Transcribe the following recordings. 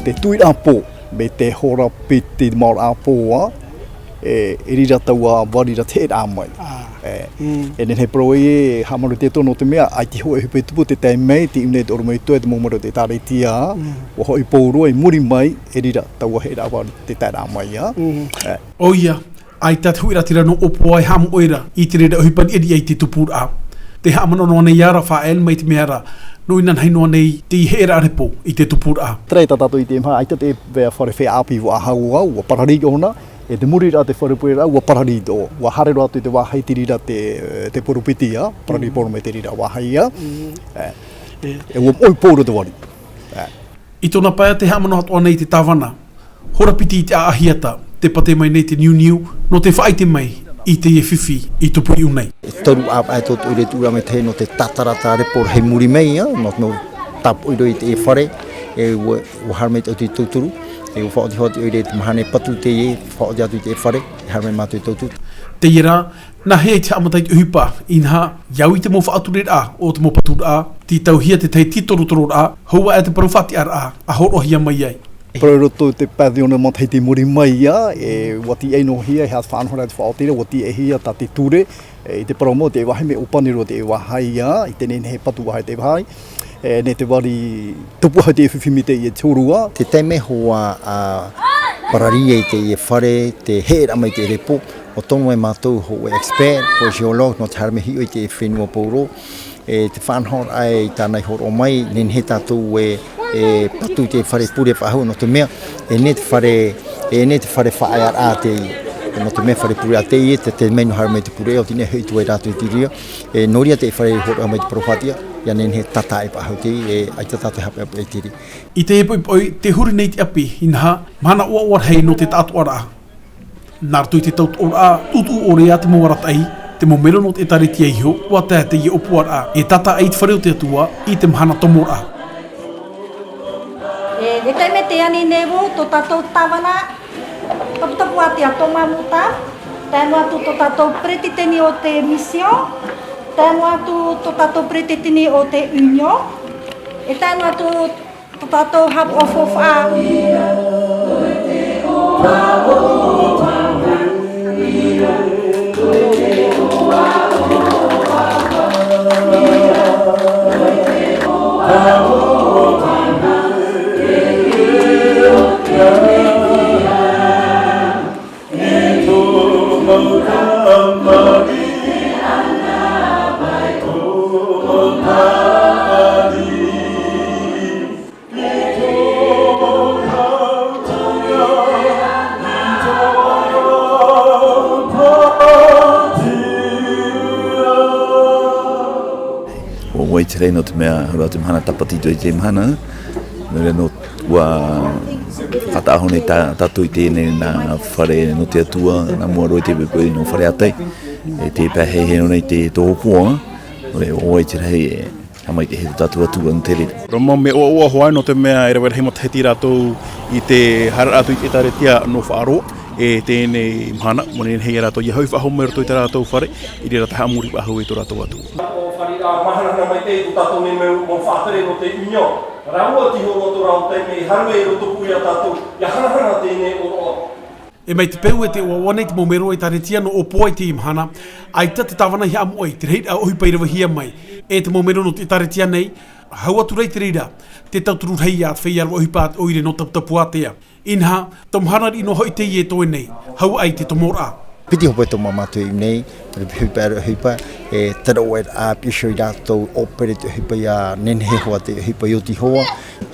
te tui apo me te hora piti mar apo irira taua warira te amai enen he proe hamaru te tono te mea ai te hoi pe tupu te tai mai te ine te ormai to te momoro te taretia o hoi pouro i muri mai irira taua he rawa te tai amai o ia ai tat huira tira no opo ai ham oira i te reda hipan edi ai te tupura te hamano no ne yara fa el mai te meara no inan hai no nei te hera repo i te tupura trei tatato i te mha ai te ve for fe api wa haua wa parari ona e te muri ra te wharepuera wa parari do wa harero atu te wahai tirira te porupitia parari poru me te rira wahaia e wa oi poru te wari i tona paia te hamano hatoa nei te tawana hora piti te ahiata te pate mai nei te niu no te whaite mai i te e whiwhi i tupu iu nei toru ap ai tot ure tura me te no te tatarata repor hei muri mei no tap uiro i te e whare e wa harmeit o te tuturu e o whaoti hoti oire te mahane patu te e whaoti atu te e whare e harmei mātu i tautu te ira na hei te amatai te uhipa inha iau i te mo whaaturir a o te mo patur a ti tauhia te tei titorotoro a haua e te parufati ar a horohia mai ai Proto te padi ona matai te muri mai e wati e no hia has whanhora te whaotira wati e hia ta te ture i te promo te wahi me upaniro te wahai i te nene he patu wahai te wahai ne te wari tupu hau te whiwhimi te i tūrua te teime hoa parari e te e whare te hera mai te repo o tono e mātou ho e expert ho geolog no te harme hi o te whenua pauro e te whanhor ai tānei horo mai nen he tātou e patu te whare pure whahau no te mea e ne te whare whaai a te no te mea whare pure a te i te menu harme te pure o tine hui tu e rātu i tiria e noria te whare horo mai te profatia ia nen he tata e pahau te e ai tata te hape e tiri i te epoi te huri nei te api inha mana ua hei no te tātu ara nārtu i te tautu ora tutu ore a te mawaratai te momero no te taritia iho ua te i opuar a e tata ai te whareo te atua i te mahana tomora e te me te ani nevo to tatou tawana tapu ati a toma muta tēnu atu to tatou pretiteni o te mission tēnu atu to tatou pretiteni o te union e tēnu atu to tatou hub of a Tere no te mea hura te mhana tapatito i te mhana nore no ua whataahone tatu i tēne nā whare no te atua nā mua roi te pepoi no whare atai e te pēhei nei te tōpua nore oi te rei e hamai te he tatu atua no te re Roma me o hoai no te mea e rewera hei mata heti rātou i te hara atu i te taretia no whaaro e tēne mhana mone hei rātou i hau whahome rato i te rātou whare i re rata hamuri wahau i tō rātou atua mahana na mai te i tātou me mo whātere no te union. Raua tiho no tō rau te me harue i roto pui a tātou. Ia hanahana tēne o roa. E mai te peu e te oawane te momero e taretia no opo ai te imhana, ai ta te tawana hi amu ai, te reit a ohi pairawa hia mai. E te momero no te taretia nei, hau atu rei te reira, te tauturu rei a te whai arwa ohi paat oire no tapu atea. Inha, tomhana ri no hoi te i e toi nei, hau ai te tomora. Piti hopo e tō mamatu i nei, hipa, e tera o e a pisho i rātou opere te hipa i a nenhe hoa te hipa i o ti hoa,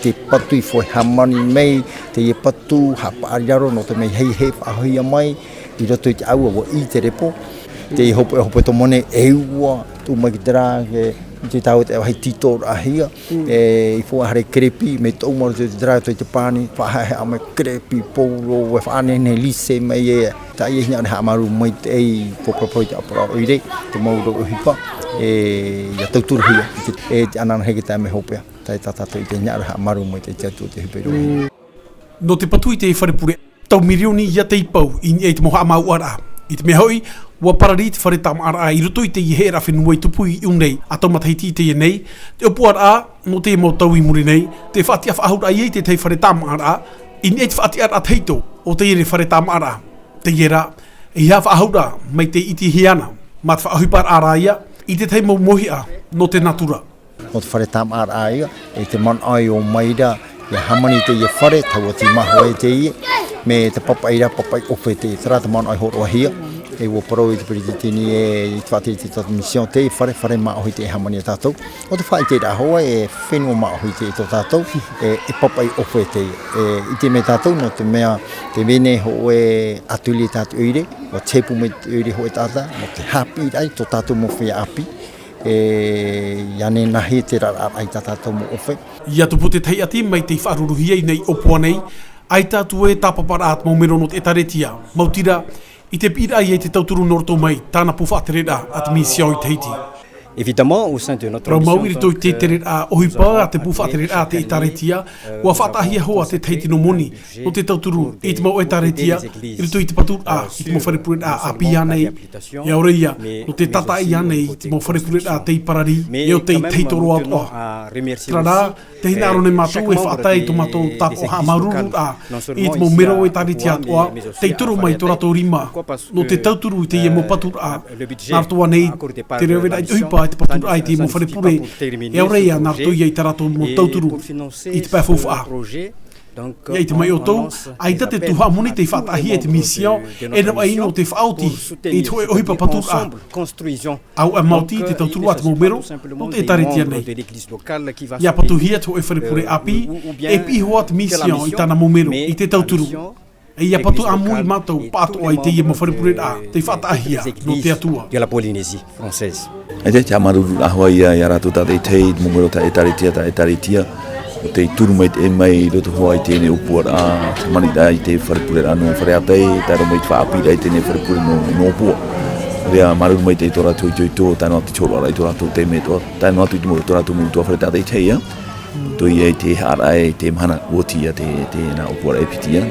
te patu i fwoi hamani mei, te i patu, hapa ariaro, no te mei hei hei whahoia mai, i roto i te aua wa i te repo, te i hopo e tō mone e ua, tū mai ki te rā, i te tau te hei tito ahia, i fwoi hare krepi, me tō umaru te rā, te pāni, whahahe a me krepi, pōro, e whaanene lise mei e, ta i hina ha maru mai te ei popropoi te apara oire te mauro o hipa e ia tauturu hia e te anana heke tā me hopea tai tatato i te hina ha maru mai te teatu te hipa roi No te patu i te wharepure, tau mirioni ia te ipau i te moha amau ara. I te mea hoi, ua parari te whare tam ara i roto i te ihe ra whenua i tupu i unei a tau mataiti i te nei te opu ara no te mo tau i muri nei te whati a whaahura i te tei whare tam ara i nei te whati ara teito o te ere whare tam ara te iera i hea whaahura mai te iti hiana ma te whaahupar ara ia i te tei mo mohia no te natura. O te whare tam ara ia e te man ai o maira ia hamani te ia whare tau ati maho e te ia me te papaira papai ope te tera te man ai horo ahia e wo pro i te peritini e te whati te tatu mission te whare ma ohi te hamani a tātou o te whai te rahoa e whenua ma ohi te to tātou e papai ope te i te me tātou no te mea te vene ho e atuli tātou uire o tepu me te uire ho e tāta mo te hapi rai to tātou mo whea api iane nahi te rara ai tātou mo ofe. Ia tupu te tei ati mai te whaaruruhia i nei opua nei, ai tātou e tāpapara at maumero no te etaretia, mautira i te pira i te tauturu norto mai, tāna puwhaaterera at misiau i teiti. Évidemment, au sein de notre mission, donc, ohipa a te puwhaaterera a te etaretia, ua whaatahia hoa te teiti no moni, no te tauturu i te mau etaretia, i rito i te patur a, i te mau wharepuret a api anei, e aureia, no te tata i anei, i te mau wharepuret a te iparari, e o te teitoro atoa. Trana, te hina arone mātou e whaatai to mātou tāpo ha maruru a, i te mau mero etaretia atoa, te itoro mai to rato rima, no te tauturu i te ie mo patur a, nārtoa nei, te rewera i uhipa te patura ai te mo wharepure e aureia nā rto ia i te rato mo tauturu i te pēwhauwha a. Ia i te mai o tau, ai ta te tuha moni te whatahi e te mission e nau ai no te whaoti i te hoe ohipa patura a. Au a mauti te tauturu a te maumero no te etaretia nei. Ia patuhia te hoe wharepure api e pihoa te mission i tana maumero i te tauturu. E ia patu amuri mātou pato ai te ia mo wharepure a te whatahia no te atua. De la Polynésie française. E te maruru ahua ia i aratu tā te tei, mongoro tā etaritia, o te turu mai te mai i roto hoa i tēne upua a, te mani tā i te wharepure a no whareatei, tā ro mai te whaapira i tēne wharepure no upua. Rea maruru mai te tora tui tā no ati choro ara i tora tō te me toa, tā no atu i mo tora tō mūtua whare tā te teia, tui e te hara e te mana uotia te nā upua e pitia,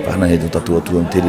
pahana he tō tatua tua te